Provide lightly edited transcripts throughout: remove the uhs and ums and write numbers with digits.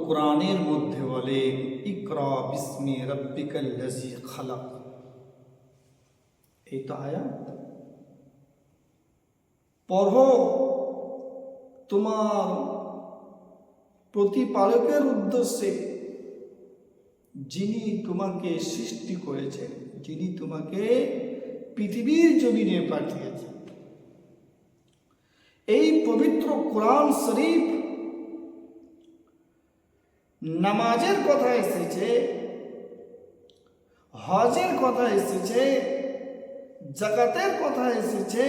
কোরআনের মধ্যে বলে, ইকরা বিস্মি রাব্বিকাল্লাযী খালাক। এই তো আয়াত, পড়ো তোমার প্রতিপালকের উদ্দেশ্যে, যিনি তোমাকে সৃষ্টি করেছেন, যিনি তোমাকে পৃথিবীর জমিনে পাঠিয়েছেন। এই পবিত্র কোরআন শরীফ নামাজের কথা এসেছে, হজের কথা এসেছে, যাকাতের কথা এসেছে,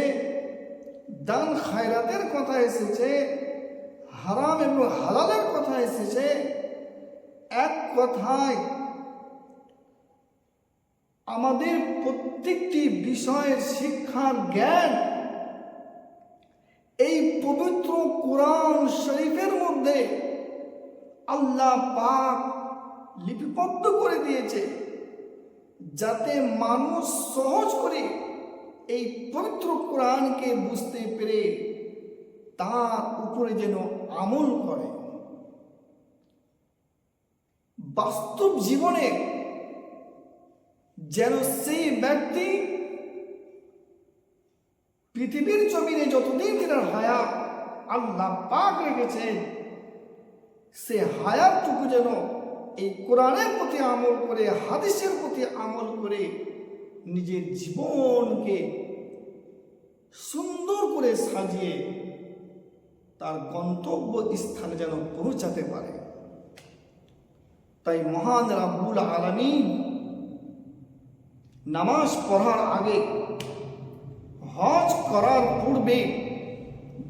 দান খায়রাতের কথা এসেছে, হারাম এবং হালালের কথা এসেছে। এক কথায় আমাদের প্রত্যেকটি বিষয়ের শিক্ষার জ্ঞান এই পবিত্র কোরআন শরীফের মধ্যে আল্লাহ পাক লিপিবদ্ধ করে দিয়েছে, যাতে মানুষ সহজ করে এই পবিত্র কোরআনকে বুঝতে পেরে তার উপরে যেন আমল করে। বাস্তব জীবনে যেন সেই ব্যক্তি পৃথিবীর জমিনে যতদিন তার হায়াত আল্লাহ পাক রেখেছেন, সে হায়াতটুকু যেন এই কোরআনের প্রতি আমল করে, হাদিসের প্রতি আমল করে নিজের জীবনকে সুন্দর করে সাজিয়ে তার গন্তব্য স্থানে যেন পৌঁছাতে পারে। তাই মহান রাব্বুল আলামিন নামাজ পড়ার আগে, হজ করার পূর্বে,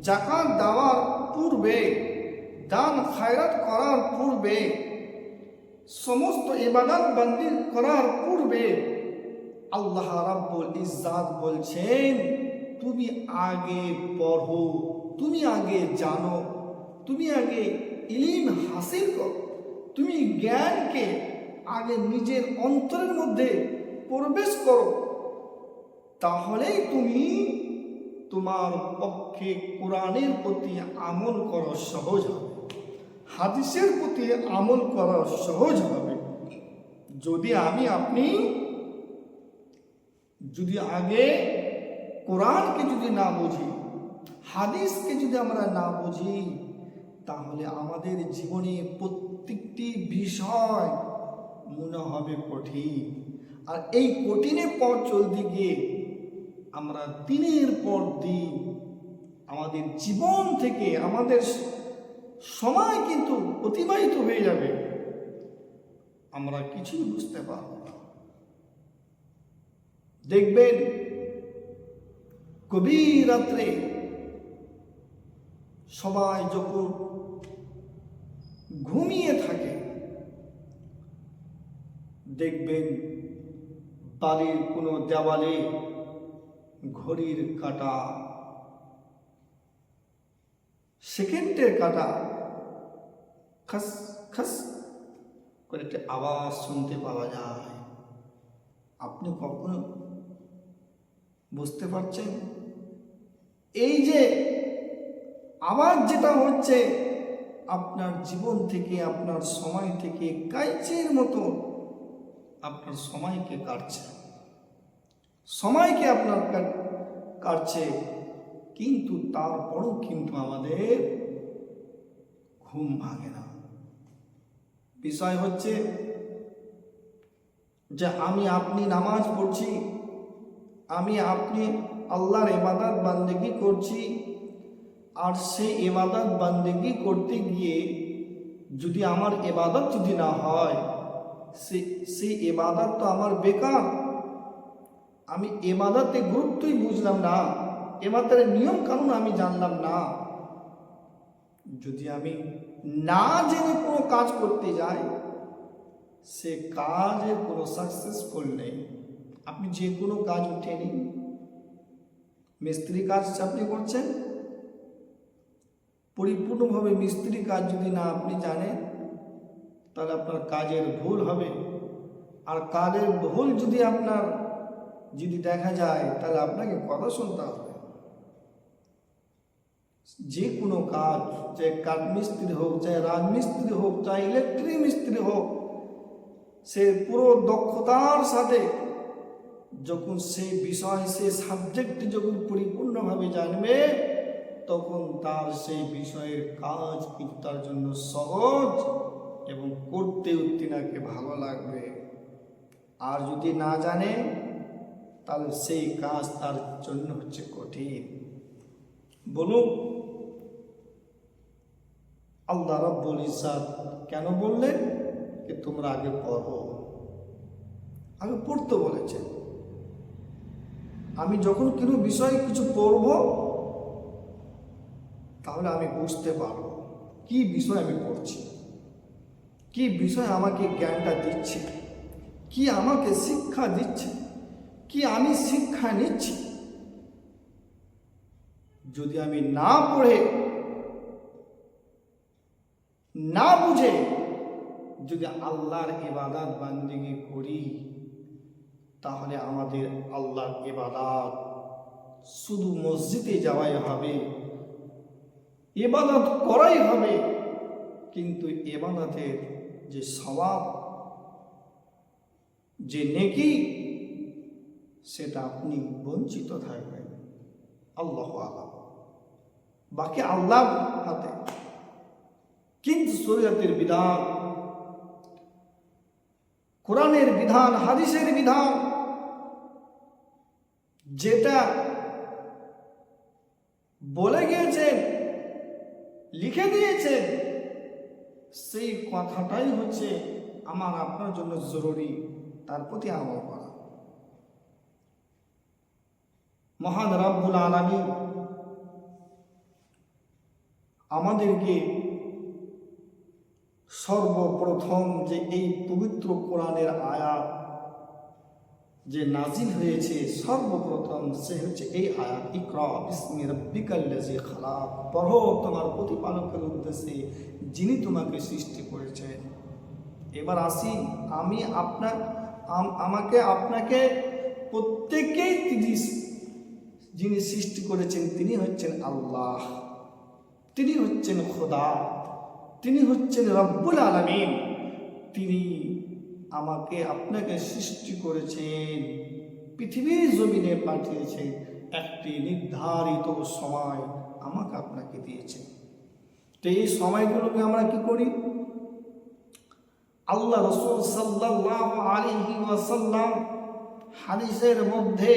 যাকাত দেওয়ার পূর্বে, দান খায়রাত করার পূর্বে, সমস্ত ইবাদত বন্দি করার পূর্বে আল্লাহ রাব্বুল ইজ্জাত বলছেন, তুমি আগে পড়ো, তুমি আগে জানো, তুমি আগে ইলম হাসিল করো, তুমি জ্ঞানকে আগে নিজের অন্তরের মধ্যে প্রবেশ করো, তাহলেই তুমি তোমার পক্ষে কোরআনের প্রতি আমল করা সহজ হবে, হাদিসের প্রতি আমল করা সহজ হবে। যদি আপনি যদি আগে কোরআনকে যদি না বুঝি, হাদিসকে যদি আমরা না বুঝি, তাহলে আমাদের জীবনে প্রত্যেকটি বিষয় মনে হবে কঠিন। আর এই কঠিনের পথ চলতে গিয়ে আমরা দিনের পর দিন আমাদের জীবন থেকে আমাদের সময় কিন্তু অতিবাহিত হয়ে যাবে, আমরা কিছুই বুঝতে পারব না। দেখবেন গভীর রাত্রে সবাই যখন ঘুমিয়ে থাকে, দেখবেন বাড়ির কোনো দেওয়ালে ঘড়ির কাঁটা, সেকেন্ডের কাঁটা খাস খাস করে একটা আওয়াজ শুনতে পাওয়া যায়। আপনি কখনো বুঝতে পারছেন? এই যে আওয়াজ যেটা হচ্ছে, আপনার জীবন থেকে, আপনার সময় থেকে কাইচের মতো আপনার সময়কে কাটছে, সময়কে আপনার কাটছে, কিন্তু তারপরও কিন্তু আমাদের ঘুম ভাঙে না। বিষয় হচ্ছে যে আপনি নামাজ পড়ছি, আপনি আল্লাহর ইবাদত বান্দেগি করছি, আর সেই ইবাদত বান্দেগি করতে গিয়ে যদি আমার ইবাদত যদি না হয়, সেই ইবাদত তো আমার বেকার। আমি ইবাদতে গুরুত্বই বুঝলাম না, ইবাদতের নিয়ম কানুন আমি জানলাম না। যদি আমি না জেনে কোনো কাজ করতে যাই, সে কাজে কোনো সাকসেসফুল নেই। আপনি যে কোনো কাজ উঠে নিন, মিস্ত্রি কাজ আপনি করছেন, পরিপূর্ণভাবে মিস্ত্রি কাজ যদি না আপনি জানেন, তাহলে আপনার কাজের ভুল হবে। আর কাজের ভুল যদি আপনার দেখা যায়, তাহলে আপনাকে কথা শুনতে হবে। যে কোনো কাজ, চাই কাঠ মিস্ত্রি হোক, চাই রাজমিস্ত্রি হোক, চাই ইলেকট্রিক মিস্ত্রি হোক, সে পুরো দক্ষতার সাথে যখন সেই বিষয়, সেই সাবজেক্ট যখন পরিপূর্ণভাবে জানবে, তখন তার সেই বিষয়ের কাজ কিন্তু তার জন্য সহজ এবং করতেও তিনাকে ভালো লাগবে। আর যদি না জানে, তাহলে সেই কাজ তার জন্য হচ্ছে কঠিন। বলুন, আল্লাহ রাব্বুল ইজ্জত কেন বললেন যে তোমরা আগে পড়ো? আগে পড়তে বলেছেন। আমি যখন কোনো বিষয়ে কিছু পড়ব, তাহলে আমি বুঝতে পারবো কি বিষয় আমি পড়ছি, কি বিষয় আমাকে জ্ঞানটা দিচ্ছে, কি আমাকে শিক্ষা দিচ্ছে, কি আমি শিক্ষা নিচ্ছি। যদি আমি না পড়ে, না বুঝে যদি আল্লাহর ইবাদত বান্দেগি করি, তাহলে আমাদের আল্লাহর ইবাদত শুধু মসজিদে যাওয়াই হবে, ইবাদত করাই হবে, কিন্তু ইবাদতের যে সওয়াব, যে নেকি, সেটা আপনি বঞ্চিত থাকবেন। আল্লাহু আ'লাম, বাকি আল্লাহর হাতে। কিন্তু শরীয়তের বিধান, কোরআনের বিধান, হাদিসের বিধান, যেটা বলে গিয়েছেন, লিখে দিয়েছেন, সেই কথাটাই হচ্ছে আমার আপনার জন্য জরুরি, তার প্রতি আমল করা। মহান রব্বুল আলামিন আমাদেরকে সর্বপ্রথম যে এই পবিত্র কোরআনের আয়াত যে নাজিল হয়েছে, সর্বপ্রথম সে হচ্ছে এই আয়াত, ইকরা বিসমি রাব্বিকাল্লাযী খালাক, পড়ো তোমার প্রতিপালকের উদ্দেশ্যে যিনি তোমাকে সৃষ্টি করেছেন। এবার আসি, আমি আমাকে আপনাকে প্রত্যেকেই যিনি সৃষ্টি করেছেন তিনি হচ্ছেন আল্লাহ, তিনি হচ্ছেন খোদা, তিনি হচ্ছেন রব্বুল আলামিন। তিনি আমাকে আপনাকে সৃষ্টি করেছেন, পৃথিবীর জমিনে পাঠিয়েছেন, একটি নির্ধারিত সময় আমাকে আপনাকে দিয়েছেন। তো এই সময়গুলোকে আমরা কি করি? আল্লাহ রাসূল সাল্লাল্লাহু আলাইহি ওয়াসাল্লাম হাদিসের মধ্যে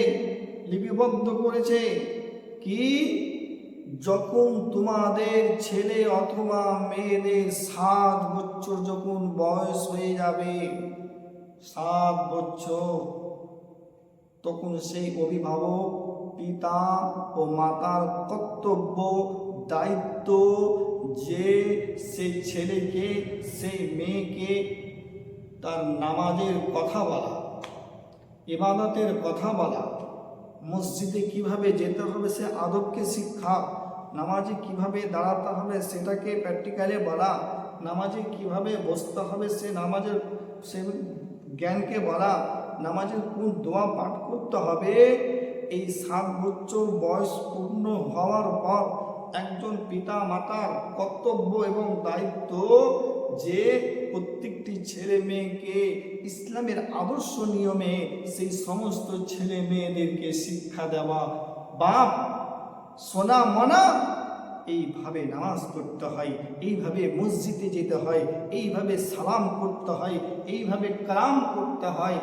লিপিবদ্ধ করেছে কি, যখন তোমাদের ছেলে অথবা মেয়েদের 7 বছর যখন বয়স হয়ে যাবে, 7 বছর, তখন সেই অভিভাবক, পিতা ও মাতার কর্তব্য, দায়িত্ব যে সেই ছেলেকে, সেই মেয়েকে তার নামাজের কথা বলা, ইবাদতের কথা বলা, মসজিদে কিভাবে যেতে হবে সে আদবকে শিক্ষা, নামাজে কিভাবে দাঁড়াতে হবে সেটাকে প্র্যাকটিক্যালি বলা, নামাজে কিভাবে বসতে হবে সে নামাজের সে জ্ঞানকে বলা, নামাজের কোন দোয়া পাঠ করতে হবে। এই 7 বছর বয়স পূর্ণ হওয়ার পর একজন পিতা মাতার কর্তব্য এবং দায়িত্ব যে প্রত্যেকটি ছেলে মেয়েকে ইসলামের আদর্শ নিয়মে সেই সমস্ত ছেলে মেয়েদেরকে শিক্ষা দেওয়া, বাপ সোনা মনা এইভাবে নামাজ পড়তে হয়, এইভাবে মসজিদে যেতে হয়, এইভাবে সালাম করতে হয়, এইভাবে কালাম করতে হয়।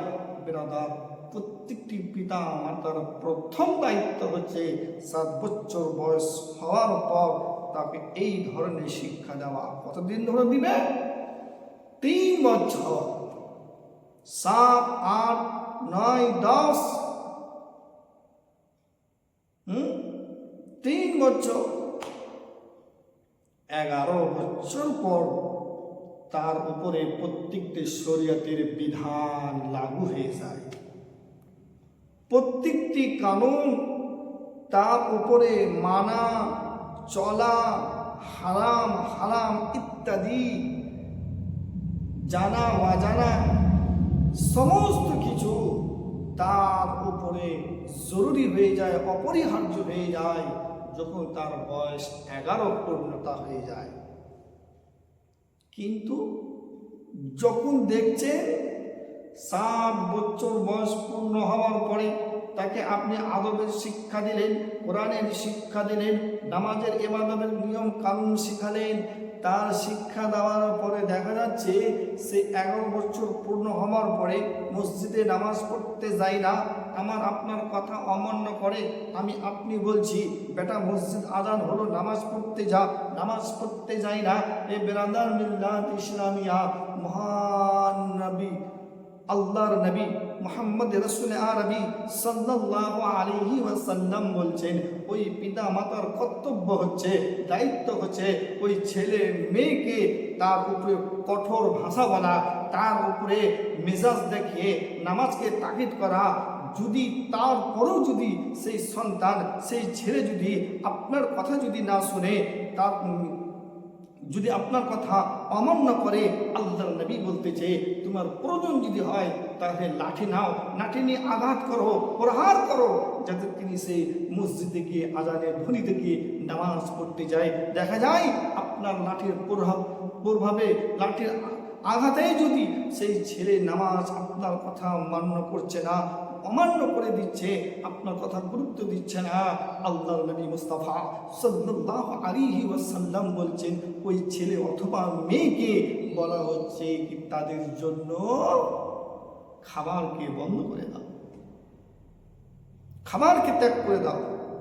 বিরাদার, প্রত্যেকটি পিতা মাতার প্রথম দায়িত্ব হচ্ছে 7 বছর বয়স হওয়ার পর তাকে এই ধরনের শিক্ষা দেওয়া। কতদিন ধরে দিবে? 3 বছর, 7, 8, 9, 10, 3 বছর, 11 বছর পর তার উপরে প্রত্যেকটি শরীয়তের বিধান লাগু হয়ে যায়, প্রত্যেকটি কানুন তার উপরে মানা চলা, হারাম হারাম ইত্যাদি জানা অজানা সমস্ত কিছু তার উপরে জরুরি হয়ে যায়, অপরিহার্য হয়ে যায়। যখন তার বয়স 11 পূর্ণতা হয়ে যায়। কিন্তু যখন দেখছেন 7 বছর বয়স পূর্ণ হওয়ার পরে তাকে আপনি আদবের শিক্ষা দিলেন, কোরআনের শিক্ষা দিলেন, নামাজের ইবাদতের নিয়ম কানুন শিখালেন, তার শিক্ষা দেওয়ার পরে দেখা যাচ্ছে সে 11 বছর পূর্ণ হওয়ার পরে মসজিদে নামাজ পড়তে যায় না, আমার আপনার কথা অমান্য করে। আমি আপনি বলছি বেটা মসজিদ আজান হলো নামাজ পড়তে যা, নামাজ পড়তে যায় না। এ বেরাদার মিল্লাত ইসলামিয়া, মহান নবী আল্লাহর নবী মুহাম্মদ রাসূল আরবি সাল্লাল্লাহু আলাইহি ওয়াসাল্লাম বলছেন ওই পিতা মাতার কর্তব্য হচ্ছে, দায়িত্ব হচ্ছে ওই ছেলে মেয়েকে তার উপরে কঠোর ভাষা বলা, তার উপরে মেজাজ দেখিয়ে নামাজকে তাকিদ করা। যদি তারপরেও যদি সেই সন্তান, সেই ছেলে যদি আপনার কথা যদি না শুনে, তার যদি আপনার কথা অমান্য করে, আল্লাহর নবী বলতেছে তোমার প্রয়োজন যদি হয় তাহলে লাঠি নাও, লাঠি নিয়ে আঘাত করো, প্রহার করো, যাতে তিনি সেই মসজিদে গিয়ে আজানের ধ্বনিতে গিয়ে নামাজ পড়তে যায়। দেখা যায় আপনার লাঠির প্রভাবে, লাঠির আঘাতেই যদি সেই ছেলে নামাজ আপনার কথা মান্য করছে না, অমান্য করে দিচ্ছে, আপনার কথা গুরুত্ব দিচ্ছে না, আল্লাহর নবী মুস্তাফা সাল্লাল্লাহু আলাইহি ওয়াসাল্লাম বলছেন ওই ছেলে অথবা মেয়েকে বলা হচ্ছে কি তাদের জন্য খাবারকে বন্ধ করে দাও, খাবারকে ত্যাগ করে দাও,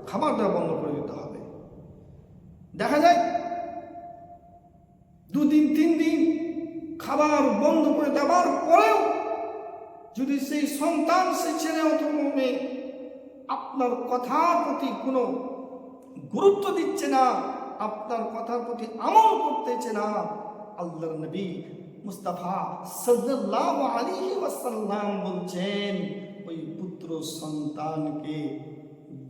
খাবারটা বন্ধ করে দিতে হবে। দেখা যায় 2 দিন 3 দিন খাবার বন্ধ করে দেওয়ার পরেও যদি সেই সন্তান, সেই ছেলে অথবা মেয়ে আপনার কথার প্রতি কোনো গুরুত্ব দিচ্ছে না, আপনার কথার প্রতি আমল করতেছে না, আল্লাহর নবী মুস্তাফা সাল্লাল্লাহু আলাইহি ওয়াসাল্লাম বলছেন ওই পুত্র সন্তানকে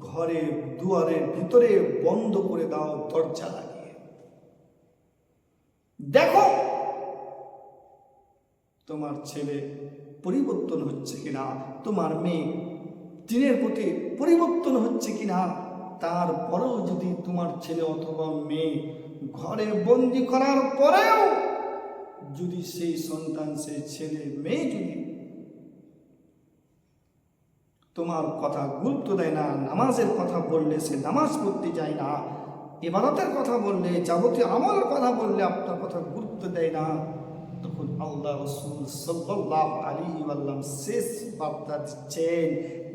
ঘরে দুয়ারের ভিতরে বন্ধ করে দাও দরজা লাগিয়ে। দেখো তোমার ছেলে পরিবর্তন হচ্ছে কিনা, তোমার মেয়ে দিনের প্রতি পরিবর্তন হচ্ছে কিনা। তারপরেও যদি তোমার ছেলে অথবা মেয়ে ঘরে বন্দি করার পরেও যদি সেই সন্তান, সেই ছেলে মেয়ে যদি তোমার কথা গুরুত্ব দেয় না, নামাজের কথা বললে সে নামাজ পড়তে যায় না, ইবাদতের কথা বললে, যাবতীয় আমলের কথা বললে আপনার কথা গুরুত্ব দেয় না, তখন আল্লাহ রাসূল সাল্লাল্লাহু আলাইহি ওয়াসাল্লাম শেষ বার্তা দিচ্ছেন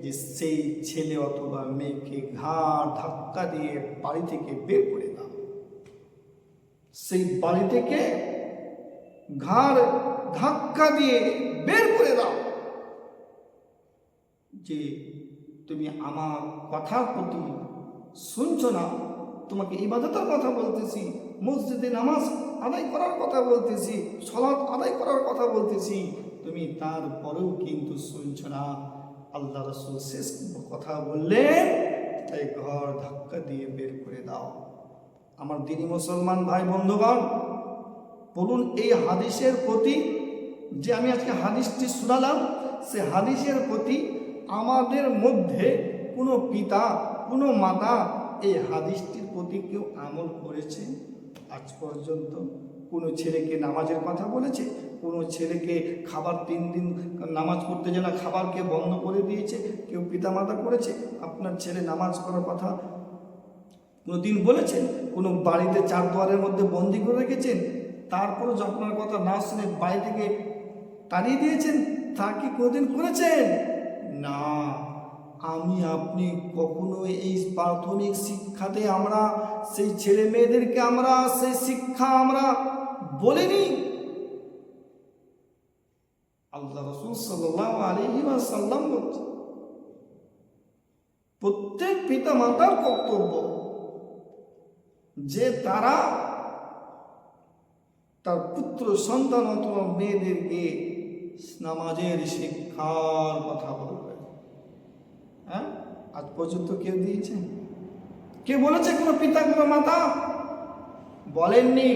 যে সেই ছেলে অথবা মেয়েকে ঘাড় ধাক্কা দিয়ে বাড়ি থেকে বের করে দাও। সেই বাড়ি থেকে ঘাড় ধাক্কা দিয়ে বের করে দাও যে তুমি আমার কথার প্রতি শুনছো না, তোমাকে ইবাদতের কথা বলতেছি, মসজিদে নামাজ আদায় করার কথা বলতেছি, সালাত আদায় করার কথা বলতেছি, তুমি তারপরেও কিন্তু শুনছো না। আল্লাহ রাসূল শেষ কথা বললেন তাই ঘর ধাক্কা দিয়ে বের করে দাও। আমার দিনী মুসলমান ভাই বন্ধুগণ, বলুন এই হাদিসের প্রতি যে আমি আজকে হাদিসটি শোনালাম, সে হাদিসের প্রতি আমাদের মধ্যে কোনো পিতা, কোনো মাতা এই হাদিসটির প্রতি কেউ আমল করেছে আজ পর্যন্ত? কোনো ছেলেকে নামাজের কথা বলেছে, কোনো ছেলেকে খাবার 3 দিন নামাজ পড়তে যায় না, খাবারকে বন্ধ করে দিয়েছে, কেউ পিতামাতা করেছে? আপনার ছেলে নামাজ করার কথা কোনো দিন বলেছেন? কোনো বাড়িতে 4 দুয়ারের মধ্যে বন্দি করে রেখেছেন, তারপরে আপনার কথা না শুনে বাড়ি থেকে তাড়িয়ে দিয়েছেন? তা কি কোনোদিন করেছেন? না। আমি আপনি কখনো এই প্রাথমিক শিক্ষাতে আমরা সেই ছেলে মেয়েদেরকে আমরা সেই শিক্ষা আমরা বলিনি। আল্লাহ রাসূল সাল্লাল্লাহু আলাইহি ওয়াসাল্লাম বলছেন প্রত্যেক পিতা মাতার কর্তব্য যে তারা তার পুত্র সন্তান অথবা মেয়েদেরকে নামাজের শিক্ষার কথা বলবে। হ্যাঁ, আজ পর্যন্ত কেউ দিয়েছে? কে বলেছে? কোনো পিতা, কোনো মাতা বলেননি।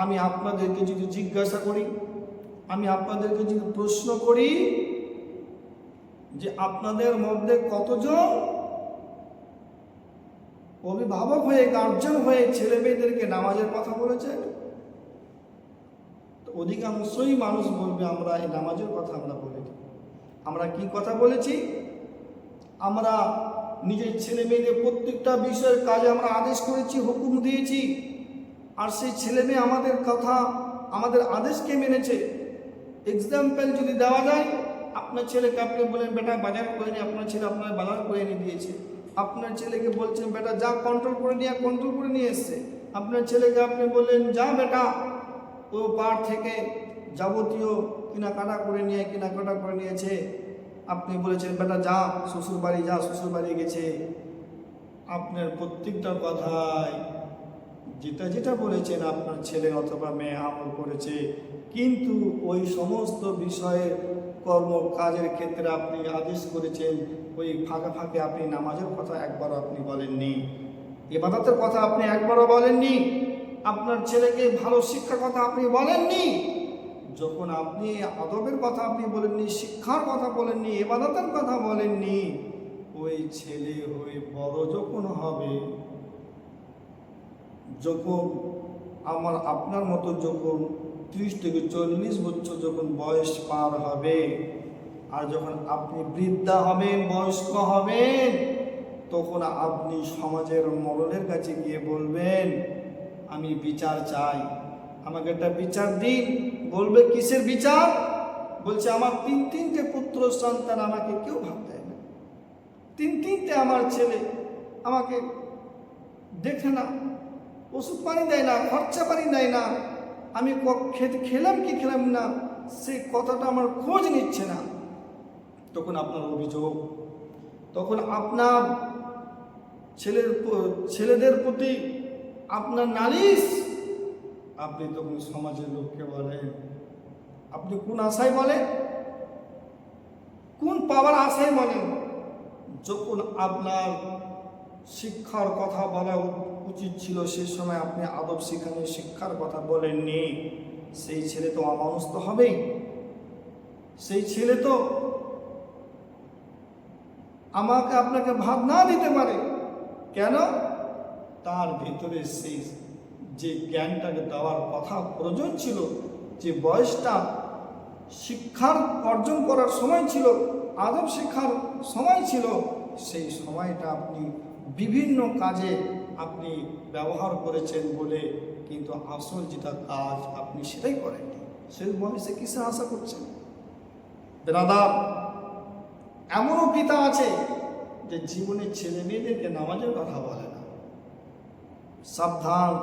আমি আপনাদেরকে যদি জিজ্ঞাসা করি, আমি আপনাদেরকে যদি প্রশ্ন করি যে আপনাদের মধ্যে কতজন অভিভাবক হয়ে, গার্জিয়ান হয়ে ছেলে মেয়েদেরকে নামাজের কথা বলেছেন? তো অধিকাংশই মানুষ বলবে আমরা এই নামাজের কথা আমরা বলিনি। আমরা কি কথা বলেছি? আমরা নিজের ছেলে মেয়েদের প্রত্যেকটা বিষয়ের কাজে আমরা আদেশ করেছি, হুকুম দিয়েছি, আর সেই ছেলে মেয়ে আমাদের কথা, আমাদের আদেশকে মেনেছে। এক্সাম্পল যদি দেওয়া যায়, আপনার ছেলেকে আপনি বলেন বেটা বাজার করে নিয়ে, আপনার ছেলে আপনার বাজার করে এনে দিয়েছে। আপনার ছেলেকে বলছেন বেটা যা কন্ট্রোল করে নিয়ে এসছে। আপনার ছেলেকে আপনি বললেন যা বেটা ও পাড় থেকে যাবতীয় কেনাকাটা করে নিয়েছে। আপনি বলেছেন বেটা যা শ্বশুর বাড়ি গেছে। আপনার প্রত্যেকটা কথায় যেটা বলেছেন আপনার ছেলে অথবা মেয়ে আমল করেছে, কিন্তু ওই সমস্ত বিষয়ে কর্ম কাজের ক্ষেত্রে আপনি আদেশ করেছেন, ওই ফাঁকে আপনি নামাজের কথা একবারও আপনি বলেননি, ইবাদতের কথা আপনি একবারও বলেননি, আপনার ছেলেকে ভালো শিক্ষার কথা আপনি বলেননি। যখন আপনি আদবের কথা আপনি বলেননি, শিক্ষার কথা বলেননি, ইবাদতের কথা বলেননি, ওই ছেলে হয়ে বড় যখন হবে, যখন আপনার মতো যখন 30 থেকে 40 বছর যখন বয়স পার হবে, আর যখন আপনি বৃদ্ধা হবেন, বয়স্ক হবেন, তখন আপনি সমাজের মরণের কাছে গিয়ে বলবেন আমি বিচার চাই, আমাকে একটা বিচার দিন। বলবে কিসের বিচার? বলছে আমার তিনটে পুত্র সন্তান, আমাকে কেউ ভাত দেয় না, তিনটে আমার ছেলে আমাকে দেখে না, ওষুধ পানি দেয় না, খরচা পানি দেয় না, আমি খেলাম কি খেলাম না সেই কথাটা আমার খোঁজ নিচ্ছে না। তখন আপনার অভিযোগ, তখন আপনার ছেলেদের প্রতি আপনার নালিশ, আপনি তখন সমাজের লোককে বলেন, আপনি কোন আশায় বলেন, কোন পাওয়ার আশায় বলেন? যখন আপনার শিক্ষার কথা বলা উচিত ছিল, সেই সময় আপনি আদব শিখানোর শিক্ষার কথা বলেননি, সেই ছেলে তো অমানুষ তো হবেই। সেই ছেলে তো আপনাকে ভাত না দিতে পারে। কেন? তার ভিতরে সেই যে জ্ঞানটাকে দেওয়ার কথা প্রয়োজন ছিল, যে বয়সটা শিক্ষার অর্জন করার সময় ছিল, আদব শিক্ষার সময় ছিল, সেই সময়টা আপনি বিভিন্ন কাজে আপনি ব্যবহার করেছেন বলে, কিন্তু আসল যেটা কাজ আপনি সেটাই করেননি। সেই বয়সে কিসের আশা করছেন? ব্রাদার, এমনও পিতা আছে যে জীবনের ছেলে মেয়েদেরকে নামাজের কথা বলে না। সাবধান,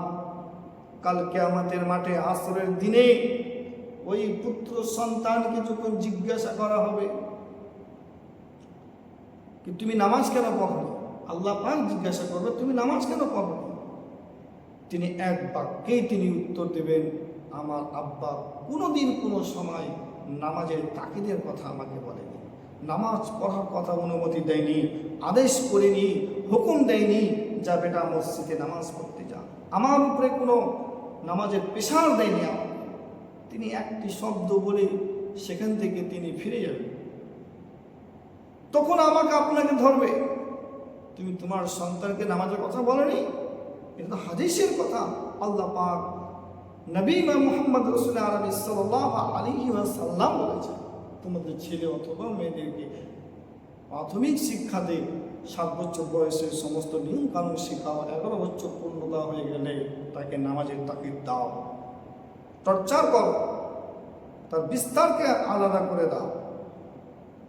কাল কিয়ামতের মাঠে আসরের দিনে ওই পুত্র সন্তানকে যখন জিজ্ঞাসা করা হবে কি তুমি নামাজ কেন পড়ো, আল্লাহ পাক জিজ্ঞাসা করবে তুমি নামাজ কেন পড়ো, তিনি এক বাক্যেই তিনি উত্তর দেবেন, আমার আব্বা কোনোদিন কোনো সময় নামাজের তাকিদের কথা আমাকে বলেনি, নামাজ পড়ার কথা অনুমতি দেয়নি, আদেশ করেনি, হুকুম দেয়নি যা বেটা মসজিদে নামাজ পড়তে যা, আমার উপরে কোনো নামাজের প্রেশার দেয়নি আমাকে। তিনি একটি শব্দ বলে সেখান থেকে তিনি ফিরে যাবেন। তখন আমাকে আপনাকে ধরবে, তুমি তোমার সন্তানকে নামাজের কথা বলনি, এটা তো হাদিসের কথা। আল্লাহ পাক নবী মুহাম্মদ রাসূলুল্লাহ সাল্লাল্লাহু আলাইহি ওয়াসাল্লাম বলেছেন, তোমাদের ছেলে অথবা মেয়েদেরকে প্রাথমিক শিক্ষাতে 7 বছর বয়সের সমস্ত নিয়ম কানুন শেখাও, 11 বছর পূর্ণতা হয়ে গেলে তাকে নামাজের তাকিদ দাও, টর্চার করো, তার বিস্তারকে আলাদা করে দাও,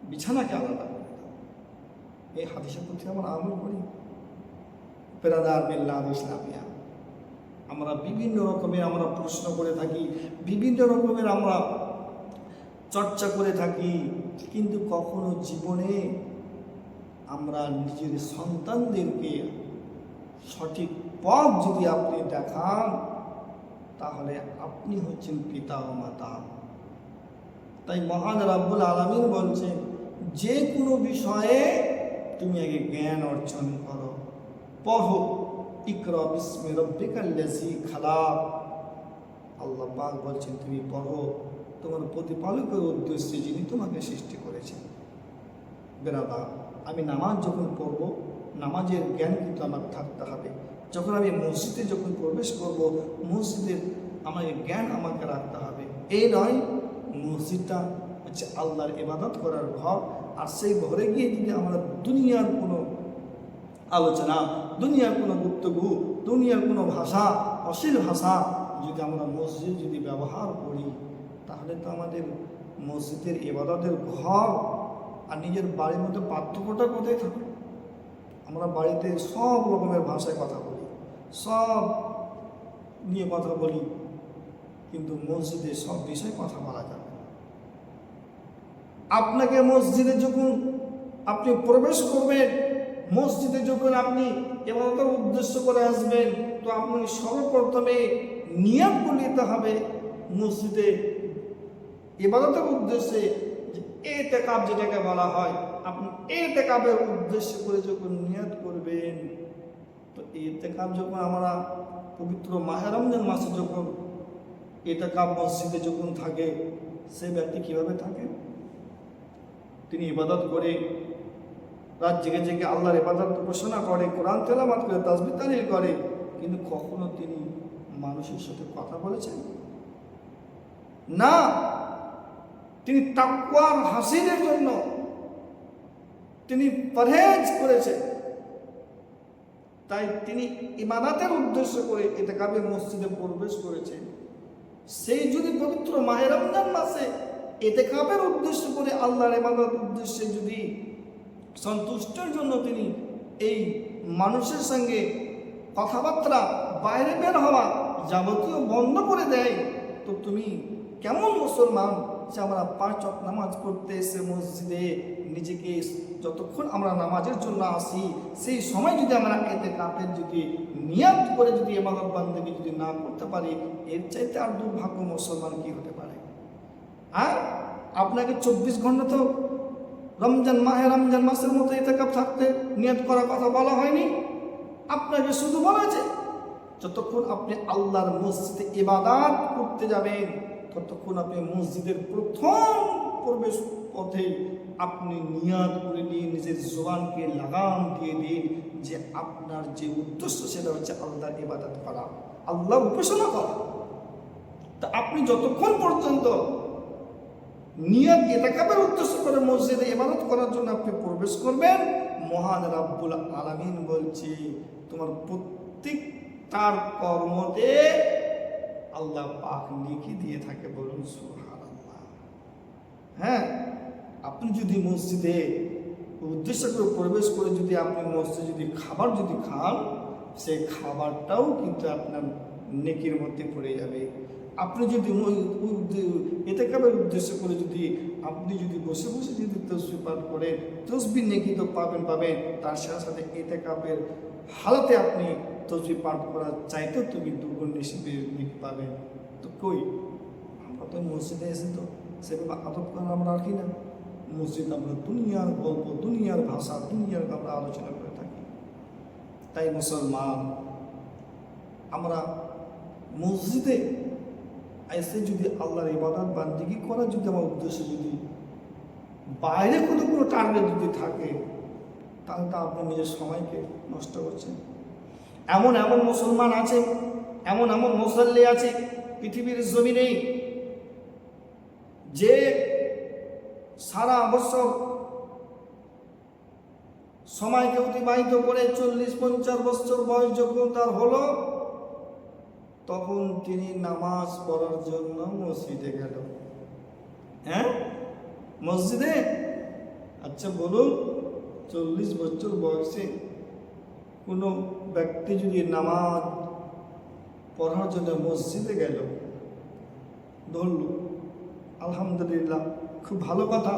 বিছানাকে আলাদা করে দাও। এই হাদিসের প্রতি আমরা আমল করি। পেরাদার মিল্লাত ইসলামিয়া, আমরা বিভিন্ন রকমের আমরা প্রশ্ন করে থাকি, বিভিন্ন রকমের আমরা চর্চা করে থাকি, কিন্তু কখনো জীবনে আমরা নিজের সন্তানদেরকে সঠিক পথ যদি আপনি দেখান, তাহলে আপনি হচ্ছেন পিতা ও মাতা। তাই মহান রাব্বুল আলামিন বলছেন, যে কোনো বিষয়ে তুমি আগে জ্ঞান অর্জন করো, পড়ো, ইকরা বিসমি রাব্বিকাল্লাযী খালাক। আল্লাহ পাক বলছেন তুমি পড়ো তোমার প্রতিপালকের উদ্দেশ্যে, যিনি তোমাকে সৃষ্টি করেছেন। বেরাদা, আমি নামাজ যখন পড়ব, নামাজের জ্ঞান কিন্তু আমার থাকতে হবে। যখন আমি মসজিদে যখন প্রবেশ করব, মসজিদের আমাকে জ্ঞান আমাকে রাখতে হবে। এই নয় মসজিদটা হচ্ছে আল্লাহর ইবাদত করার ঘর, আর সেই ঘরে গিয়ে যদি আমরা দুনিয়ার কোনো আলোচনা, দুনিয়ার কোনো গুপ্তগু, দুনিয়ার কোনো ভাষা, অশ্লীল ভাষা যদি আমরা মসজিদ যদি ব্যবহার করি, তাহলে তো আমাদের মসজিদের ইবাদতের ঘর আর নিজের বাড়ির মধ্যে পার্থক্যটা কোথায় থাকে? আমরা বাড়িতে সব রকমের ভাষায় কথা বলি, সব নিয়ে কথা বলি, কিন্তু মসজিদে সব বিষয়ে কথা বলা যাবে না। আপনাকে মসজিদে যখন আপনি প্রবেশ করবেন, মসজিদে যখন আপনি ইবাদতের উদ্দেশ্য করে আসবেন, তো আপনি সর্বপ্রথমে নিয়ত করে নিতে হবে মসজিদে ইবাদতের উদ্দেশ্যে, যে ইতিকাফ যেটাকে বলা হয়, আপনি ইতিকাফের উদ্দেশ্য করে যখন নিয়ত করবেন, তো ইতিকাফ যখন আমরা পবিত্র মাহে রমজান মাসে যখন ইতিকাফ মসজিদে যখন থাকে, সে ব্যক্তি কিভাবে থাকে? তিনি ইবাদত করে, রাত জেগে জেগে আল্লাহর ইবাদত উপাসনা করে, কোরআন তেলাওয়াত করে, তাসবিহ তাহলিল করে, কিন্তু কখনো তিনি মানুষের সাথে কথা বলেছেন না। তিনি তাকওয়ার হাসিলের জন্য তিনি পরহেজ করেছেন, তাই তিনি ইবাদতের উদ্দেশ্য করে ইতিকাফে মসজিদে প্রবেশ করেছেন। সেই যদি পবিত্র মাহে রমজান মাসে ইতিকাফের উদ্দেশ্য করে আল্লাহর ইবাদত উদ্দেশ্যে যদি সন্তুষ্টির জন্য তিনি এই মানুষের সঙ্গে কথাবার্তা, বাইরে বের হওয়া যাবতীয় বন্ধ করে দেয়, তো তুমি কেমন মুসলমান যে আমরা 5 ওয়াক্ত নামাজ পড়তে এসে মসজিদে নিজেকে যতক্ষণ আমরা নামাজের জন্য আসি, সেই সময় যদি আমরা ইতিকাফের যদি নিয়ত করে যদি ইবাদত বান্দেগি যদি না করতে পারি, এর চাইতে আর দুর্ভাগ্য মুসলমান কি হতে পারে? আর আপনাকে 24 ঘন্টা তো মাহে রমজান মাসের মতো ইতিকাফ থাকতে নিয়ত করার কথা বলা হয়নি। আপনাকে শুধু বলেছে যতক্ষণ আপনি আল্লাহর মসজিদে ইবাদত করতে যাবেন, ততক্ষণ আপনি মসজিদের প্রথম প্রবেশ পথে আপনি নিয়ত করে নিয়ে নিজের জবানকে লাগাম দিয়ে দিন যে আপনার যে উদ্দেশ্য সেটা হচ্ছে আল্লাহর ইবাদত করা, আল্লাহর উপাসনা করা। তা আপনি যতক্ষণ পর্যন্ত নিয়ত ইতিকাফের উদ্দেশ্য করে মসজিদে ইবাদত করার জন্য আপনি প্রবেশ করবেন, মহান রাব্বুল আলামিন বলছে তোমার প্রত্যেকটার কর্মতে আল্লাহ পাক নেকি দিয়ে থাকে। বলুন সুবহানাল্লাহ। হ্যাঁ, আপনি যদি মসজিদে উদ্দেশ্য করে প্রবেশ করে যদি আপনি মসজিদে যদি খাবার যদি খান, সেই খাবারটাও কিন্তু আপনার নেকির মধ্যে পড়ে যাবে। আপনি যদি ইতিকাফের উদ্দেশ্য করে যদি আপনি যদি বসে বসে যদি তাসবিহ পাঠ করেন, তাসবিহ নেকি তো পাবেন, তার সাথে সাথে ইতিকাফের হালাতে আপনি তাসবিহ পাঠ করার চাইতেও তুমি দুগুণ নেকি পাবেন। তো কই আমরা তো মসজিদে এসে তো সেভাবে আদব করা আমরা রাখি না। মসজিদ আমরা দুনিয়ার গল্প, দুনিয়ার ভাষা, দুনিয়ার আমরা আলোচনা করে থাকি। তাই মুসলমান, আমরা মসজিদে এসে যদি আল্লাহর ইবাদত বান্দেগি করার যদি আমার উদ্দেশ্য যদি বাইরে কোনো টার্গেট যদি থাকে, তাহলে তো আপনি নিজের সময়কে নষ্ট করছেন। এমন মুসলমান আছে, এমন মুসল্লি আছে পৃথিবীর জমিনে, যে সারা বছর সময়কে অতিবাহিত করে 40-50 বছর বয়স যখন তার হলো, তখন তিনি নামাজ পড়ার জন্য মসজিদে গেল। হ্যাঁ, মসজিদে। আচ্ছা বলুন, 40 বছর বয়সে কোনো ব্যক্তি যদি নামাজ পড়ার জন্য মসজিদে গেল, ধরল, আলহামদুলিল্লাহ, খুব ভালো কথা,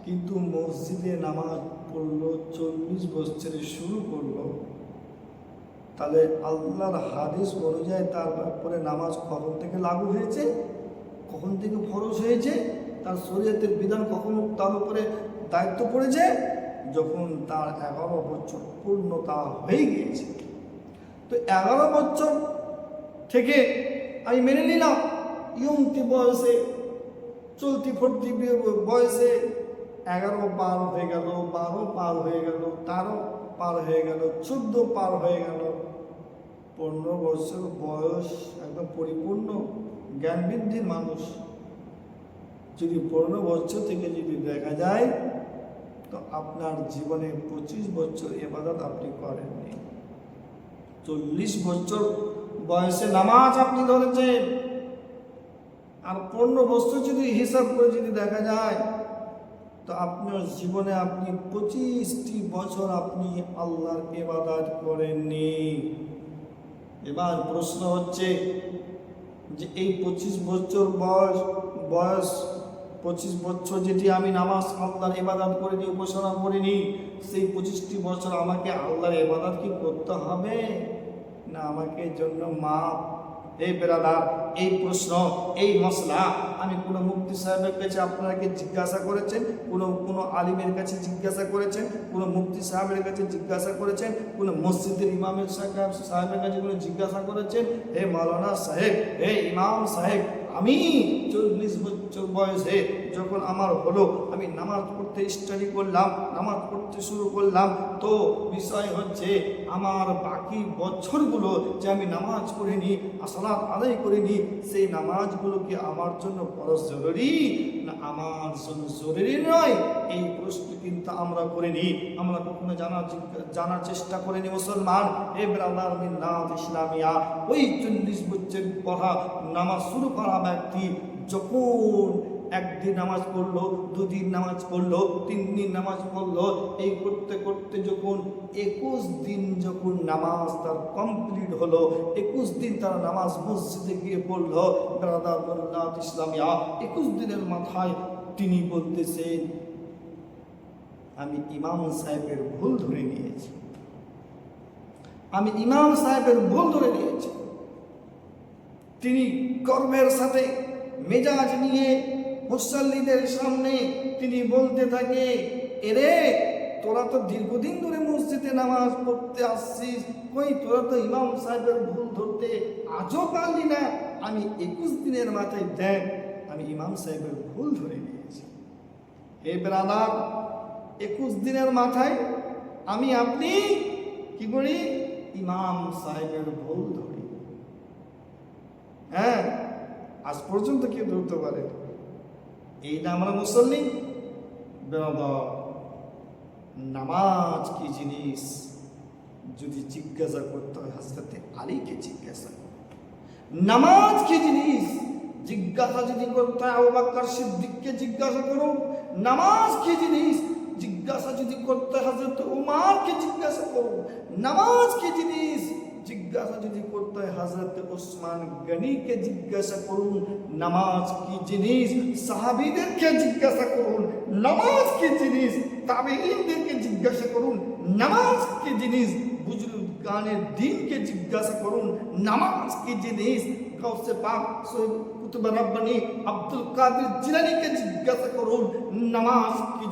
কিন্তু মসজিদে নামাজ পড়লো, 40 বছরে শুরু করলো, তাহলে আল্লাহর হাদিস অনুযায়ী তার উপরে নামাজ কখন থেকে লাগু হয়েছে, কখন থেকে ফরজ হয়েছে, তার শরীয়তের বিধান কখন তার উপরে দায়িত্ব পড়েছে, যখন তার 11 বছর পূর্ণতা হয়ে গিয়েছে। তো 11 বছর থেকে আমি মেনে নিলাম, ইয়ংটি বয়সে, চলতি ফর্তি বয়সে 11 পার হয়ে গেল, 12 পার হয়ে গেল, 13 পার হয়ে গেল, 14 পার হয়ে গেল, 15 বছর বয়স, একদম পরিপূর্ণ জ্ঞান বৃদ্ধির মানুষ। যদি 15 বছর থেকে যদি দেখা যায়, তো আপনার জীবনে 25 বছর ইবাদত আপনি করেননি। 40 বছর বয়সে নামাজ আপনি ধরেছেন, আর 15 বছর যদি হিসাব করে যদি দেখা যায়, তো আপনার জীবনে আপনি 25টি বছর আপনি আল্লাহর ইবাদত করেননি। এবার প্রশ্ন হচ্ছে যে এই 25 বছর বয়স 25 বছর যেটি আমি নামাজ আল্লাহর ইবাদত করিনি, উপাসনা করিনি, সেই 25টি বছর আমাকে আল্লাহর ইবাদত কি করতে হবে, না আমাকে জন্য মাপ? এই বেরাদার, এই প্রশ্ন, এই মশলা আমি কোনো মুফতি সাহেবের কাছে আপনারা কি জিজ্ঞাসা করেছেন? কোনো আলিমের কাছে জিজ্ঞাসা করেছেন? কোনো মুফতি সাহেবের কাছে জিজ্ঞাসা করেছেন? কোনো মসজিদের ইমামের সাহেবের কাছে কোনো জিজ্ঞাসা করেছেন? হে মাওলানা সাহেব, হে ইমাম সাহেব, আমি 40 বছর বয়সে যখন আমার হলো, আমি নামাজ পড়তে স্টাডি করলাম, নামাজ পড়তে শুরু করলাম, তো বিষয় হচ্ছে আমার বাকি বছরগুলো যে আমি নামাজ পড়িনি, সালাত আদায় করিনি, সেই নামাজগুলো কি আমার জন্য বড় জরুরি না আমার জন্য জরুরি নয়? এই প্রশ্ন কিন্তু আমরা করিনি, আমরা কখনো জানার চেষ্টা করিনি। মুসলমান, এ ব্রাদার মিল্লাত ইসলামিয়া, ওই 40 বছর পড়া নামাজ শুরু করা ব্যক্তি যখন একদিন নামাজ পড়লো, 2 দিন নামাজ পড়লো, 3 দিন নামাজ পড়লো, এই করতে করতে যখন 21 দিন যখন নামাজ তার কমপ্লিট হলো, 21 দিন তার নামাজ মসজিদে গিয়ে পড়লো, ব্রাদার মিল্লাত ইসলামিয়া, 21 দিনের মাথায় তিনি বলতেছেন, আমি ইমাম সাহেবের ভুল ধরে নিয়েছি, আমি ইমাম সাহেবের ভুল ধরে নিয়েছি। তিনি গর্বের সাথে মেজাজ নিয়ে মুসল্লিদের সামনে তিনি বলতে থাকে, এরে তোরা তো দীর্ঘদিন ধরে মসজিদে নামাজ পড়তে আসছিস, কই তোরা তো ইমাম সাহেবের ভুল ধরতে আজও পারলি না? আমি 21 দিনের মাথায় দেখ আমি ইমাম সাহেবের ভুল ধরে নিয়েছি। হে ব্রাদার, 21 দিনের মাথায় আমি আপনি কি করি? ইমাম সাহেবের ভুল ধরি। হ্যাঁ, আজ পর্যন্ত কেউ ধরতে পারে? এই না আমরা মুসল্লি? নামাজ কি জিনিস যদি জিজ্ঞাসা করতে হয় হযরতে আলীকে জিজ্ঞাসা করুন। নামাজ কি জিনিস জিজ্ঞাসা যদি করতে হয় আবু বকর সিদ্দিককে জিজ্ঞাসা করুন। নামাজ কি জিনিস জিজ্ঞাসা যদি করতে হয় হযরত উমরকে জিজ্ঞাসা করুন। নামাজ কি জিনিস জিজ্ঞাসা যদি করতে হয় হযরত উসমান গনিকে জিজ্ঞাসা করুন। নামাজ কি জিনিস সাহাবীদেরকে জিজ্ঞাসা করুন। নামাজ কি জিনিস তাবেঈনদেরকে জিজ্ঞাসা করুন। নামাজ কি জিনিস বুজুর্গানের দ্বীনকে জিজ্ঞাসা করুন। নামাজ কি জিনিস গাউসে পাক সৈয়দ কুতুব রব্বানী আব্দুল কাদের জিলানীকে জিজ্ঞাসা করুন। নামাজ কি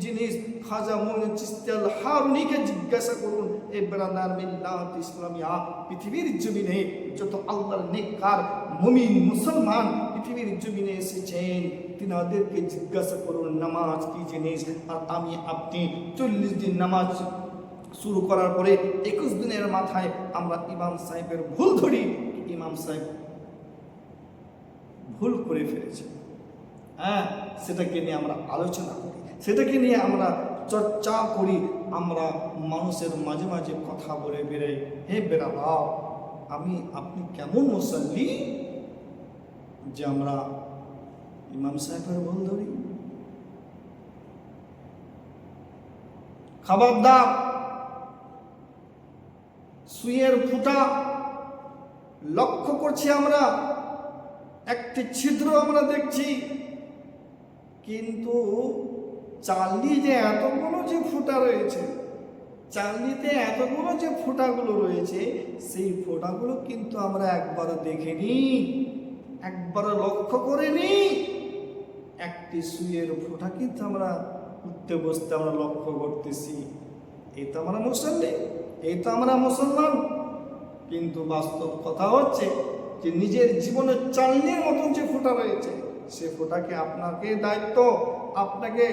জিনিস খাজা মুঈন চিশতি আল হারুনীকে জিজ্ঞাসা করুন। এই ব্রাদার মিল্লাত ইসলামিয়া, পৃথিবীর জমিনে যত আল্লাহর নেককার মুমিন মুসলমান পৃথিবীর জমিনে এসেছেন, তিনাদেরকে জিজ্ঞাসা করুন নামাজ কি জিনিস। আর আমি আপনি 40 দিন নামাজ শুরু করার পরে 21 দিনের মাথায় আমরা ইমাম সাহেবের ভুল ধরি। ইমাম সাহেব ভুল করে ফেলেছে, হ্যাঁ, সেটাকে নিয়ে আমরা আলোচনা করি, সেটাকে নিয়ে আমরা চর্চা করি, আমরা মানুষের মাঝে মাঝে কথা বলে বেড়াই। হে বেরাদার, আমি আপনি কেমন মুসল্লি যে আমরা ইমাম সাহেবের ভুল ধরি? খবরদার, সুইয়ের ফুটা লক্ষ্য করছি আমরা, একটি ছিদ্র আমরা দেখছি, কিন্তু চালনি যে এতগুলো যে ফুটা রয়েছে, চালনিতে এতগুলো যে ফোঁটাগুলো রয়েছে, সেই ফোঁটাগুলো কিন্তু আমরা একবারও দেখিনি, একবারও লক্ষ্য করিনি। একটি সুইয়ের ফোঁটা কিন্তু আমরা উঠতে বসতে আমরা লক্ষ্য করতেছি। এই তো আমরা মুসল্লি, এই তো আমরা মুসলমান। কিন্তু বাস্তব কথা হচ্ছে যে নিজের জীবনের চালনির মতন যে ফোঁটা রয়েছে, সে ফোঁটাকে আপনাকে দায়িত্ব, আপনাকে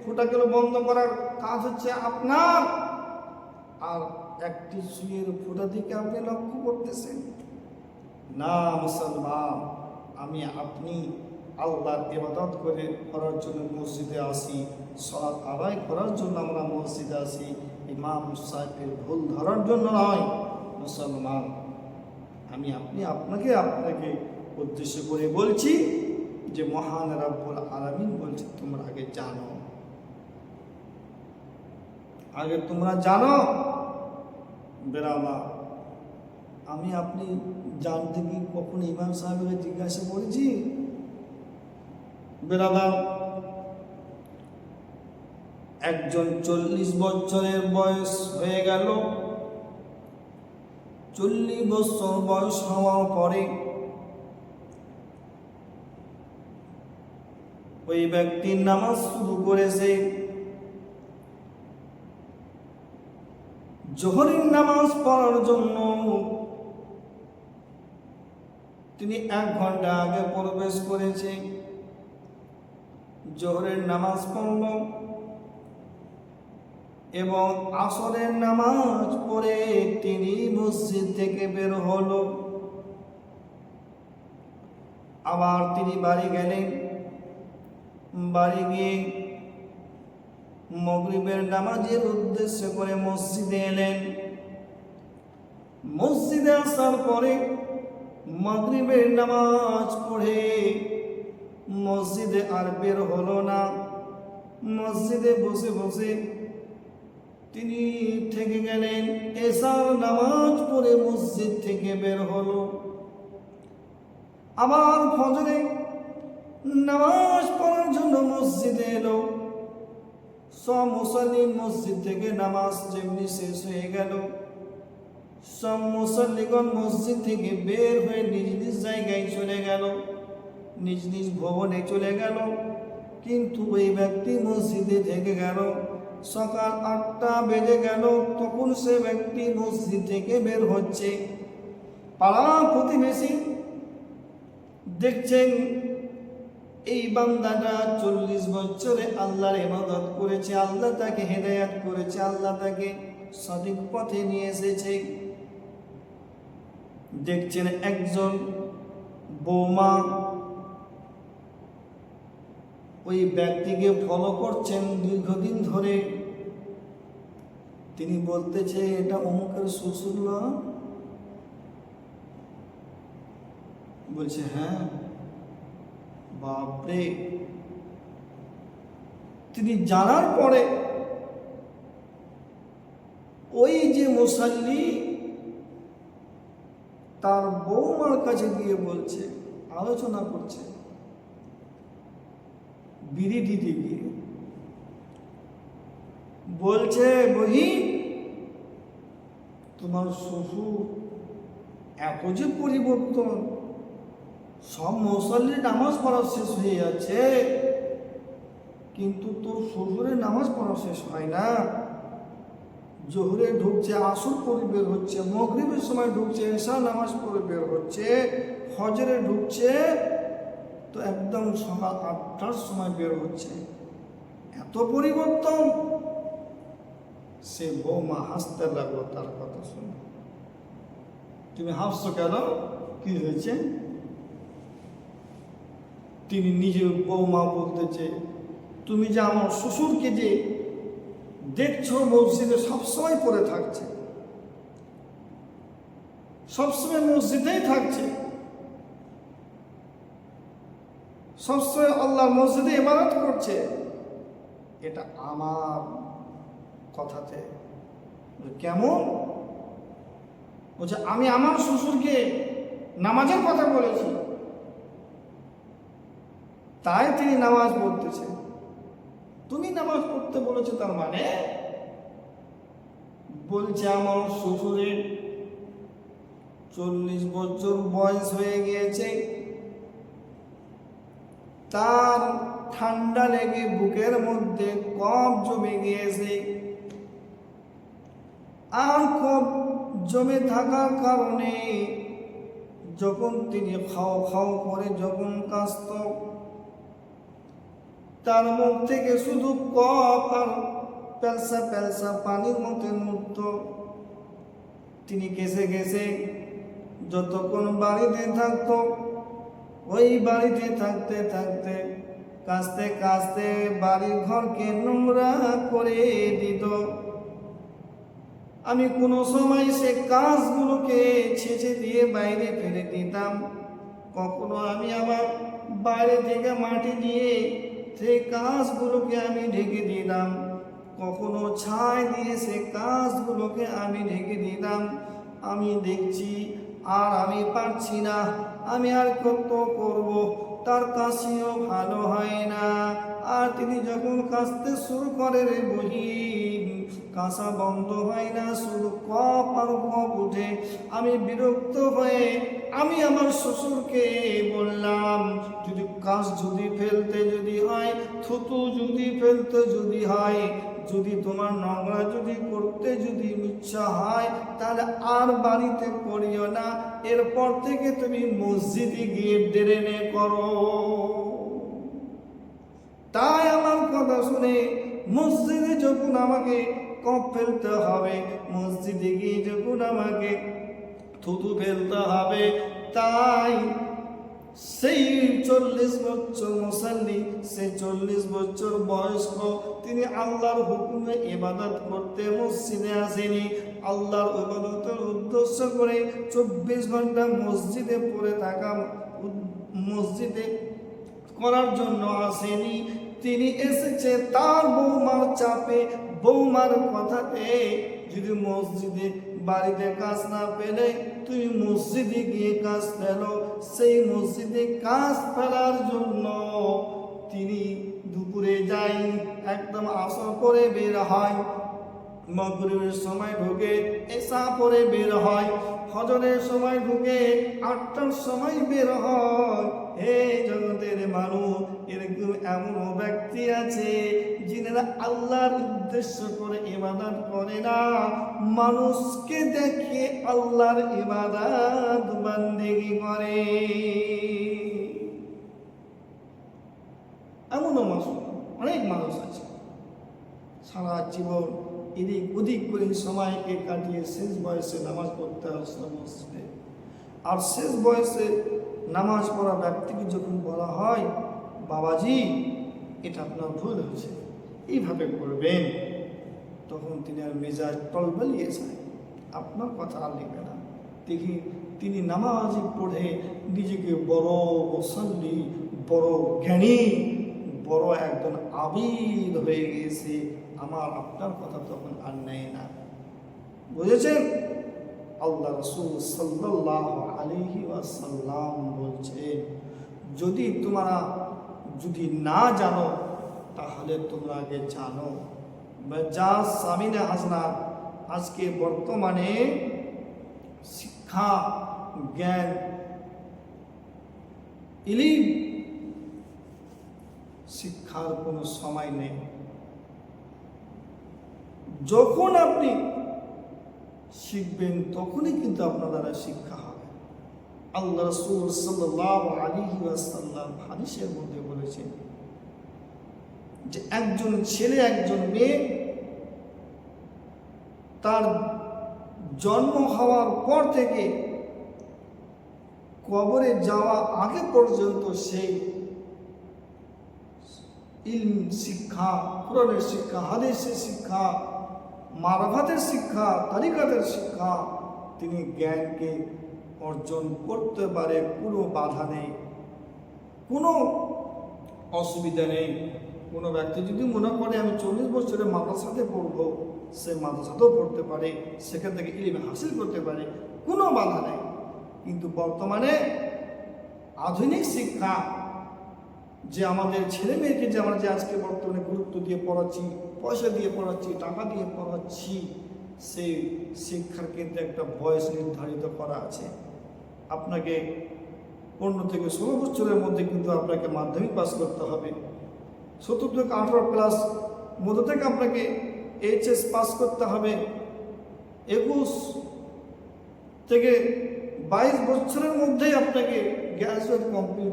ফোঁটাগুলো বন্ধ করার কাজ হচ্ছে আপনার। আর একটি সুইয়ের ফোঁটা দিকে আপনি লক্ষ্য করতেছেন না। মুসলমান, আমি আপনি আল্লাহর ইবাদত করার জন্য মসজিদে আসি, সালাত আদায় করার জন্য আমরা মসজিদে আসি, ইমাম সাহেবের ভুল ধরার জন্য নয়। মুসলমান, আমি আপনাকে উদ্দেশ্য করে বলছি যে মহান রব্বুল আলামিন বলছে তোমরা আগে তোমরা জানো। বেরামা, আমি আপনি জানতে কি কখনো ইমাম সাহেবকে জিজ্ঞাসা করেছি? বেরাদার, একজন 40 বছরের বয়স হয়ে গেল। 40 বছর বয়স হওয়ার পরে ওই ব্যক্তি নামাজ শুরু করেছে। জোহরের নামাজ পড়ার জন্য তিনি 1 ঘন্টা আগে প্রবেশ করেছে। জোহরের নামাজ পড়ল এবং আসরের নামাজ পড়ে তিনি মসজিদ থেকে বের হলো। আবার তিনি বাড়ি গেলেন। বাড়ি গিয়ে মাগরিবের নামাজের উদ্দেশ্য করে মসজিদে এলেন। মসজিদে আসার পরে মাগরিবের নামাজ পড়ে মসজিদে আর বের হলো না। মসজিদে বসে বসে তিনি থেকে গেলেন। এশার নামাজ পড়ে মসজিদ থেকে বের হলো। আবার ফজরে নামাজ পড়ার জন্য মসজিদে এলো। সব মুসল্লি মসজিদ থেকে নামাজ যেমনি শেষ হয়ে গেল, সব মুসল্লিগণ মসজিদ থেকে বের হয়ে নিজ নিজ জায়গায় চলে গেল, নিজ নিজ ভবনে চলে গেল। কিন্তু ওই ব্যক্তি মসজিদে থেকে গেল। সকাল 8টা বেজে গেল, তখন সে ব্যক্তি মসজিদ থেকে বের হচ্ছে। পাড়া প্রতিবেশী দেখছেন এই বান্দাটা 40 বছরে আল্লাহর ইবাদত করেছে, আল্লাহ তাকে হেদায়েত করেছে, আল্লাহ তাকে সঠিক পথে নিয়ে এসেছে। দেখছেন একজন বৌমা ওই ব্যক্তিকে ফলো করছেন দীর্ঘদিন ধরে। তিনি বলতেছে এটা অমুকের শ্বশুর না? বলছে হ্যাঁ। বাপরে! তিনি জানার পরে ওই যে মুসাল্লি তার বৌমার কাছে গিয়ে বলছে, আলোচনা করছে বিড়ি দিতে গিয়ে, বলছে বহিন তোমার শ্বশুর এত যে পরিবর্তন, সব মুসল্লির নামাজ পড়া শেষ হয়ে যাচ্ছে কিন্তু তোর শ্বশুরের নামাজ পড়া শেষ হয় না। জোহরে ঢুকছে, আসর পড়ে বের হচ্ছে, মাগরিবের সময় ঢুকছে, এশা নামাজ পড়ে বের হচ্ছে, ফজরে ঢুকছে তো একদম সকাল 8টার সময় বের হচ্ছে। এত পরিবর্তন! সে বৌমা হাসতে লাগলো তার কথা শুনে। তুমি হাসছো কেন? কি হয়েছে? তিনি নিজে বৌমা বলতেছে তুমি যে আমার শ্বশুরকে যে দেখছো মসজিদে সবসময় পড়ে থাকছে, সবসময় মসজিদেই থাকছে, সবসময় আল্লাহর মসজিদে ইবাদত করছে, এটা আমার কথাতে কেমন? বলছে আমি আমার শ্বশুরকে নামাজের কথা বলেছি, তাই তিনি নামাজ পড়তেছে। তুমি নামাজ পড়তে বলেছো তার মানে? বলছে আমার শ্বশুরের 40 বছর বয়স হয়ে গিয়েছে, তার ঠান্ডা লেগে বুকের মধ্যে কফ জমে গিয়েছে, আর কফ জমে থাকার কারণে যখন তিনি খাও খাও করে যখন কাশত, তার মুখ থেকে শুধু কফ আর পেলসা পেলসা পানির মতো মুক্ত। তিনি গেছে গেছে যতক্ষণ বাড়িতে থাকতো, ওই বাড়িতে থাকতে থাকতে কাঁচতে কাঁচতে বাড়ির ঘরকে নোংরা করে দিত। আমি কোনো সময় সে কাজগুলোকে ছেঁচে দিয়ে বাইরে ফেলে দিতাম। কখনো আমি আমার বাইরে থেকে মাটি দিয়ে সেই কাজগুলোকে আমি ঢেকে দিতাম, কখনো ছাই দিয়ে সে কাজগুলোকে আমি ঢেকে দিতাম। আমি দেখছি আর আমি পারছি না, আমি আর কত করব, তার কাশিও ভালো হয় না। আর তিনি যখন কাশতে শুরু করে রে বহিন, কাঁসা বন্ধ হয় না, শুধু কপ আর কপ উঠে। আমি বিরক্ত হয়ে আমি আমার শ্বশুরকে বললাম, যদি কাশ যদি ফেলতে যদি হয়, থুতু যদি ফেলতে যদি হয়, যদি তোমার নোংরা যদি করতে যদি ইচ্ছা হয়, তাহলে আর বাড়িতে করিও না, এরপর থেকে তুমি মসজিদে গিয়ে ড্রেনে করো। তাই আমার কথা শুনে মসজিদে যখন আমাকে কপ ফেলতে হবে, মসজিদে গিয়ে যখন আমাকে থুতু ফেলতে হবে, তাই সেই 40 বছর মুসাল্লি, সে 40 বছর বয়স্ক, তিনি আল্লাহর হুকুমে ইবাদত করতে মসজিদে আসেনি। আল্লাহর ইবাদতের উদ্দেশ্য করে 24 ঘন্টা মসজিদে পড়ে থাকা, মসজিদে করার জন্য আসেনি। তিনি এসেছে তার বৌমার চাপে, বৌমার কথাতে। যদি মসজিদে বাড়িতে কাজ না পেলে তুমি মসজিদে গিয়ে কাজ ফেলো। সেই মসজিদে কাজ ফেলার জন্য তিনি দুপুরে যাই, একদম আসর পরে বের হয়, মাগরিবের সময় ঢুকে, এশা পরে বের হয়, ফজরের সময় ঢুকে, 8টার সময় বের হয়। হে জগতের মানুষ, এরকম এমন ব্যক্তি আছে যিনারা আল্লাহর উদ্দেশ্য করে ইবাদত করে না, মানুষকে দেখে আল্লাহর ইবাদত বান্দেগি করে। এমনও অনেক মানুষ আছে সারা জীবন এদিক ওদিক করে সময়কে কাটিয়ে শেষ বয়সে নামাজ পড়তে আসলো মসজিদে। আর শেষ বয়সে নামাজ পড়া ব্যক্তিকে যখন বলা হয়, বাবাজি এটা আপনার ভুল হয়েছে, এইভাবে করবেন, তখন তিনি আর মেজাজ টলবলিয়ে যায়, আপনার কথা আর লিখবে না। দেখি তিনি নামাজ পড়ে নিজেকে বড় মুসল্লি, বড় জ্ঞানী, বড় একজন আবিদ হয়ে গিয়েছে, আমার আপনার কথা তখন আর নেয় না। বুঝেছেন? আল্লাহ রাসূল সাল্লাল্লাহু আলাইহি ওয়াসাল্লাম বলছেন, যদি তোমরা যদি না জানো তাহলে তোমরা আগে জানো। যা সামিনে হাসনাত, আজকে বর্তমানে শিক্ষা, জ্ঞান, ইলম, শিক্ষার কোনো সময় নেই। যখন আপনি শিখবেন তখনই কিন্তু আপনার দ্বারা শিক্ষা হবে। আল্লাহ রাসূল সাল্লাল্লাহু আলাইহি ওয়াসাল্লাম হাদিসের মধ্যে বলেছেন যে একজন ছেলে একজন মেয়ে তার জন্ম হওয়ার পর থেকে কবরে যাওয়া আগে পর্যন্ত সেই ইলম শিক্ষা, কোরআনের শিক্ষা, হাদিসের শিক্ষা, মারফাতের শিক্ষা, তরিকাতের শিক্ষা, তিনি জ্ঞানকে অর্জন করতে পারে, কোনো বাধা নেই, কোনো অসুবিধা নেই। কোনো ব্যক্তি যদি মনে করে আমি 40 বছরের মাদ্রাসাতে পড়বো, সে মাদ্রাসাতেও পড়তে পারে, সেখান থেকে ইলম হাসিল করতে পারে, কোনো বাধা নেই। কিন্তু বর্তমানে আধুনিক শিক্ষা, যে আমাদের ছেলে মেয়েকে যে আমরা যে আজকে বর্তমানে গুরুত্ব দিয়ে পড়াচ্ছি, পয়সা দিয়ে পড়াচ্ছি, টাকা দিয়ে পড়াচ্ছি, সেই শিক্ষার কিন্তু একটা বয়স নির্ধারিত করা আছে। আপনাকে 15 থেকে 16 বছরের মধ্যে কিন্তু আপনাকে মাধ্যমিক পাস করতে হবে, 17 থেকে 18 প্লাস মধ্যে থেকে আপনাকে এইচএস পাস করতে হবে, 21 থেকে 22 বছরের মধ্যেই আপনাকে গ্র্যাজুয়েট কমপ্লিট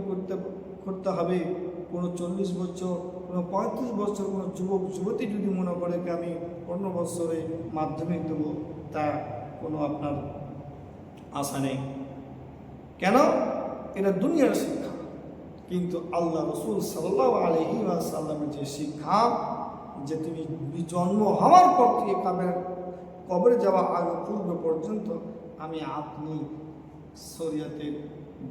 করতে হবে। কোনো 40 বছর কোনো 35 বছর কোনো যুবক যুবতী যদি মনে করে যে আমি 15 বছরে মাধ্যমিক দেবো, তা কোনো আপনার আশা নেই। কেন? এটা দুনিয়ার শিক্ষা। কিন্তু আল্লাহ রসুল সাল্লাল্লাহু আলাইহি ওয়াসাল্লামের যে শিক্ষা, যে তুমি জন্ম হওয়ার পর থেকে কবরে যাওয়া আগে পূর্ব পর্যন্ত আমি আপনি শরীয়তের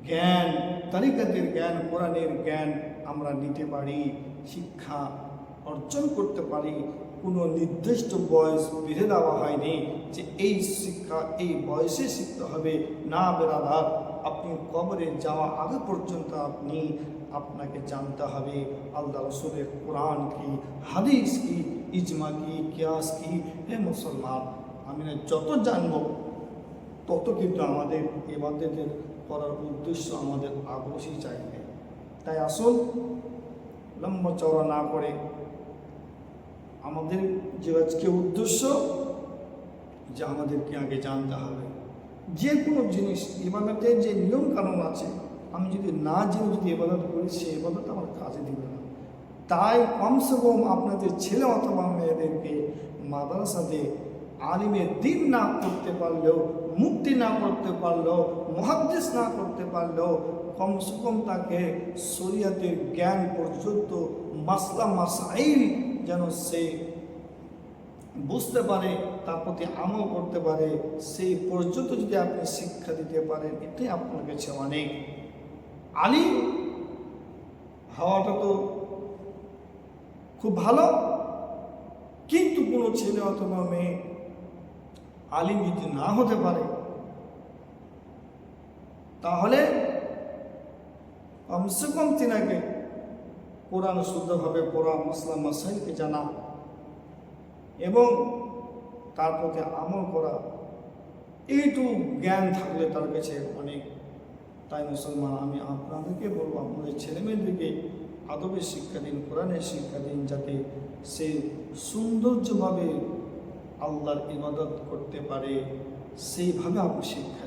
জ্ঞান, তরিকতের জ্ঞান, কোরআনের জ্ঞান আমরা নিতে পারি, শিক্ষা অর্জন করতে পারি। কোনো নির্দিষ্ট বয়স বেঁধে দেওয়া হয়নি যে এই শিক্ষা এই বয়সে শিখতে হবে। না বেরাদার, আপনি কবরে যাওয়া আগে পর্যন্ত আপনাকে জানতে হবে আল্লাহ রসুলের কোরআন কি, হাদিস কি, ইজমা কি, কিয়াস কি। হে মুসলমান, আমি যত জানব তত কিন্তু আমাদের ইবাদতের করার উদ্দেশ্য আমাদের আগ্রহী চাইবে। তাই আসুন লম্বা চওড়া না করে আমাদের যে আজকে উদ্দেশ্য, যে আমাদেরকে আগে জানতে হবে যে কোনো জিনিস ইবাদতের যে নিয়ম কানুন আছে, আমি যদি না জেনে যদি ইবাদত করি, সেই ইবাদত আমার কাজে দিবে না। তাই কমসে কম আপনাদের ছেলে অথবা মেয়েদেরকে মাদ্রাসাতে আলিমের দিন না করতে পারলেও, মুক্তি না করতে পারলেও, মুহাদ্দিস না করতে পারলেও, কমসে কম তাকে শরীয়তের জ্ঞান পর্যন্ত মাসলা মাসাইল যেন সে বুঝতে পারে, তার প্রতি আমল করতে পারে, সেই পর্যন্ত যদি আপনি শিক্ষা দিতে পারেন, এটাই আপনার কাছে অনেক। আলিম হওয়াটা তো খুব ভালো, কিন্তু কোনো ছেলে অথবা মেয়ে আলিম যদি না হতে পারে, তাহলে কমসে কম তিনাকে কোরআন শুদ্ধভাবে পড়া, মাসলা মাসাইলকে জানা এবং তার প্রতি আমল করা, এইটুকু জ্ঞান থাকলে তার কাছে অনেক। তাই মুসলমান, আমি আপনাদেরকে বলবো, আপনাদের ছেলেমেয়েদেরকে আদবের শিক্ষা দিন, কোরআনের শিক্ষা দিন, যাতে সে সৌন্দর্যভাবে আল্লাহর ইবাদত করতে পারে, সেইভাবে আপনি শিক্ষা